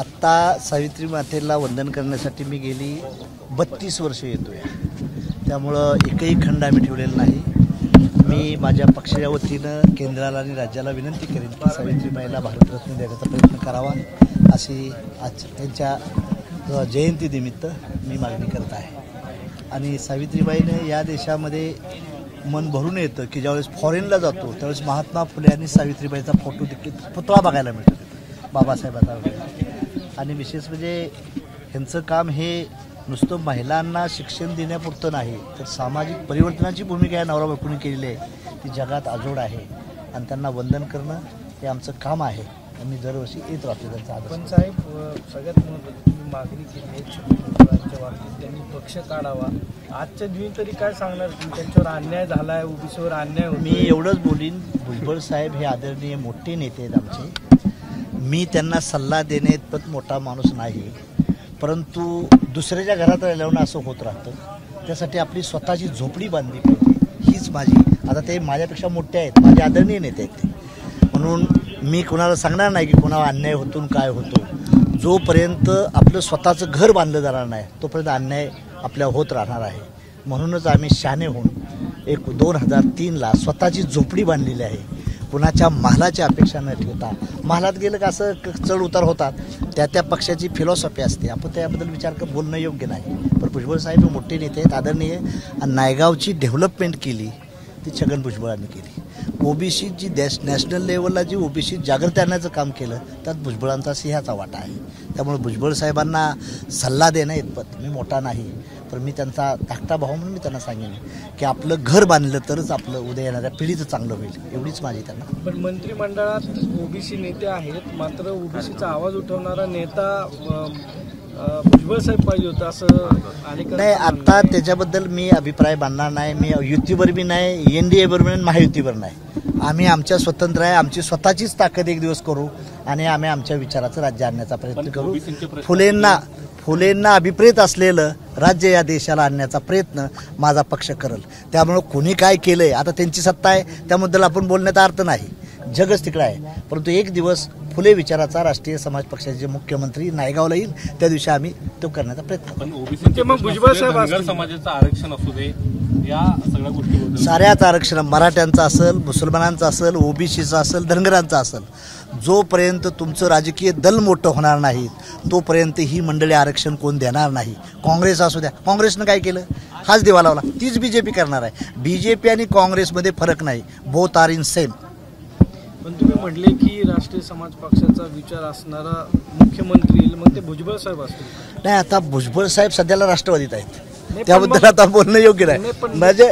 आत्ता सावित्री मातेला वंदन करण्यासाठी मी गेली 32 वर्ष येतो आहे. त्यामुळं एकही खंड आम्ही ठेवलेला नाही. मी माझ्या पक्षाच्या वतीनं केंद्राला आणि राज्याला विनंती करेन की सावित्रीबाईला भारतरत्न देण्याचा प्रयत्न करावा, अशी आज त्यांच्या जयंतीनिमित्त मी मागणी करत आहे. आणि सावित्रीबाईने या देशामध्ये मन भरून येतं की ज्यावेळेस फॉरेनला जातो त्यावेळेस महात्मा फुले आणि सावित्रीबाईचा फोटो देखील पुतळा बघायला मिळतो बाबासाहेबांचा वगैरे. आणि विशेष म्हणजे ह्यांचं काम हे नुसतं महिलांना शिक्षण देण्यापुरतं नाही तर सामाजिक परिवर्तनाची भूमिका या नवरा बायकोनी केलेली आहे ती जगात अजोड आहे. आणि त्यांना वंदन करणं हे आमचं काम आहे. आम्ही दरवर्षी येत राहतो त्यांचा आदर. पण साहेब, सगळ्यात महत्त्वाची तुम्ही मागणी केली आहे छत्रपतींच्या बाबतीत त्यांनी पक्ष काढावा. आजच्या दिवशी तरी काय सांगणार की त्यांच्यावर अन्याय झाला आहे, ओबीसीवर अन्याय होतो? मी एवढंच बोलीन, भुजबळ साहेब हे आदरणीय मोठे नेते आहेत आमचे. मी त्यांना सल्ला देणे इतपत मोठा माणूस नाही, परंतु दुसऱ्याच्या घरात राहिल्यावर असं होत राहतं. त्यासाठी आपली स्वतःची झोपडी बांधली पाहिजे, हीच माझी. आता ते माझ्यापेक्षा मोठे आहेत, माझे आदरणीय नेते आहेत ते, म्हणून मी कोणाला सांगणार नाही की कोणाला अन्याय होतून काय होतो. जोपर्यंत आपलं स्वतःचं घर बांधलं जाणार नाही तोपर्यंत अन्याय आपल्या होत राहणार आहे. म्हणूनच आम्ही शहाणे होऊन 2003ला स्वतःची झोपडी बांधलेली आहे. कुणाच्या महालाची अपेक्षा न ठेवता. महालात गेलं का असं चढ उतार होतात, त्या पक्षाची फिलॉसॉफी असते, आपण त्याबद्दल विचार बोलणं योग्य नाही. पण भुजबळ साहेब मोठे नेते आहेत, आदरणीय. आणि नायगावची डेव्हलपमेंट केली ती छगन भुजबळांनी केली. ओबीसीची नॅशनल लेवलला जी ओबीसी जागृती आणण्याचं काम केलं त्यात भुजबळांचा सिंहाचा वाटा आहे. त्यामुळे भुजबळ साहेबांना सल्ला देणं इतपत मी मोठा नाही, पण मी त्यांचा धाकटा भाऊ म्हणून मी त्यांना सांगेन की आपलं घर बांधलं तरच आपलं उद्या येणाऱ्या पिढीचं चांगलं होईल, एवढीच माझी त्यांना. पण मंत्रिमंडळात ओबीसी नेते आहेत, मात्र ओबीसीचा आवाज उठवणारा नेता भुजबळ साहेब पाहिजे होता असं नाही. आता त्याच्याबद्दल मी अभिप्राय मांडणार नाही. मी युतीवर बी नाही, NDA बरोबर नाही, महायुतीवर नाही. आम्ही आमच्या स्वतंत्र आहे, आमची स्वतःचीच ताकद एक दिवस करू आणि आम्ही आमच्या विचाराचं राज्य आणण्याचा प्रयत्न करू. फुलेंना अभिप्रेत असलेलं राज्य या देशाला आणण्याचा प्रयत्न माझा पक्ष करेल. त्यामुळं कोणी काय केलंय आता त्यांची सत्ता आहे, त्याबद्दल आपण बोलण्याचा अर्थ नाही. जगच तिकडं आहे. परंतु एक दिवस फुले विचाराचा राष्ट्रीय समाज पक्षाचे मुख्यमंत्री नायगावला येईल, त्या दिवशी आम्ही तो करण्याचा प्रयत्न करू. मग भुजबळ साहेब समाजाचं आरक्षण असू दे, या सगळ्या गोष्टी साऱ्याच आरक्षण, मराठ्यांचं असेल, मुसलमानांचं असेल, ओबीसीचं असेल, धनगरांचं असेल, जोपर्यंत तुमचं राजकीय दल मोठं होणार नाही तोपर्यंत ही मंडळी आरक्षण कोण देणार नाही. काँग्रेस असू द्या, काँग्रेसनं काय केलं? हाच दिवा लावला. तीच BJP करणार आहे. BJP आणि काँग्रेसमध्ये फरक नाही, बोथ आर इन सेम. पण तुम्ही म्हटले की राष्ट्रीय समाज पक्षाचा विचार असणारा मुख्यमंत्री, मग ते भुजबळ साहेब असतील? नाही, आता भुजबळ साहेब सध्याला राष्ट्रवादीत आहेत, त्याबद्दल आता बोलणं योग्य नाही. म्हणजे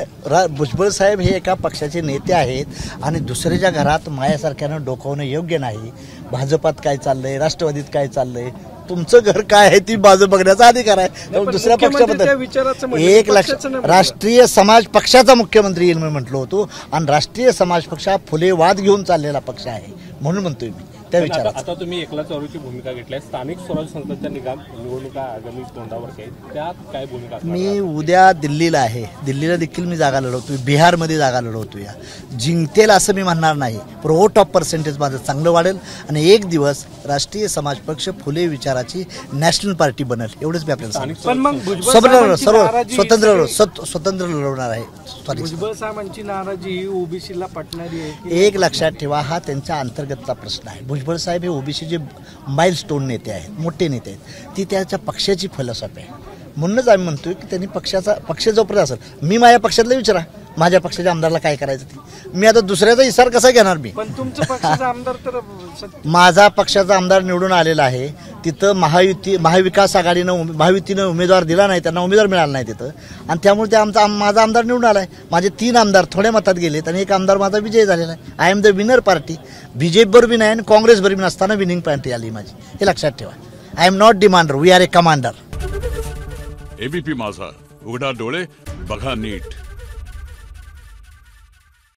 भुजबळ साहेब हे एका पक्षाचे नेते आहेत आणि दुसऱ्याच्या घरात मायासारख्यानं डोकावणं योग्य नाही. भाजपात काय चाललंय, राष्ट्रवादीत काय चाललंय, तुमचं घर काय आहे ती बाजू बघण्याचा अधिकार आहे. दुसऱ्या पक्षाबद्दल एक लक्ष, राष्ट्रीय समाज पक्षाचा मुख्यमंत्री येईल मी म्हटलो होतो. आणि राष्ट्रीय समाज पक्ष हा फुलेवाद घेऊन चाललेला पक्ष आहे, म्हणून म्हणतोय मी त्या विचारात. आता तुम्ही एकला चौरीची भूमिका घेतली, स्थानिक स्वराज्य संस्थांच्या निवडणुका आगामी तोंडावर आहेत, त्यात काय भूमिका? मी उद्या दिल्लीला आहे, दिल्लीला देखील मी जागा लढवतोय, बिहारमध्ये जागा लढवतोय. जिंकतेल असं मी म्हणणार नाही, पण वोट ऑफ पर्सेंटेज माझं चांगलं वाढेल आणि एक दिवस राष्ट्रीय समाज पक्ष फुले विचाराची नॅशनल पार्टी बनेल, एवढंच मी आपल्याला स्वतंत्र लढवणार आहे. भुजबळ साहेबांची नाराजी ही ओबीसीला पटणारी आहे. एक लक्षात ठेवा, हा त्यांच्या अंतर्गतचा प्रश्न आहे. भुजबळ साहेब हे ओबीसीचे माइलस्टोन नेते आहेत, मोठे नेते आहेत. ती त्याच्या पक्षाची फिलॉसॉफी आहे. म्हणूनच आम्ही म्हणतोय की त्यांनी पक्ष जोपर्यंत असेल, मी माझ्या पक्षातलं विचारा माझ्या पक्षाच्या आमदारला काय करायचं ते. मी आता दुसऱ्याचा इशारा कसा घेणार? मी पण तुमचं पक्षाचा आमदार तर माझा पक्षाचा आमदार निवडून आलेला आहे. तिथं महाविकास आघाडीनं महायुतीनं उमेदवार दिला नाही, त्यांना उमेदवार मिळाला नाही तिथं, आणि त्यामुळे ते माझा आमदार निवडून आला आहे. माझे 3 आमदार थोड्या मतात गेलेत आणि एक आमदार माझा विजय झालेला आहे. I am the winner party. BJP बरोबर बी नाही आणि काँग्रेस बरोबर नसताना विनिंग पार्टी आली माझी, हे लक्षात ठेवा. I am not demander, we are a commander. ABP Majha, उघडा डोळे बघा नीट.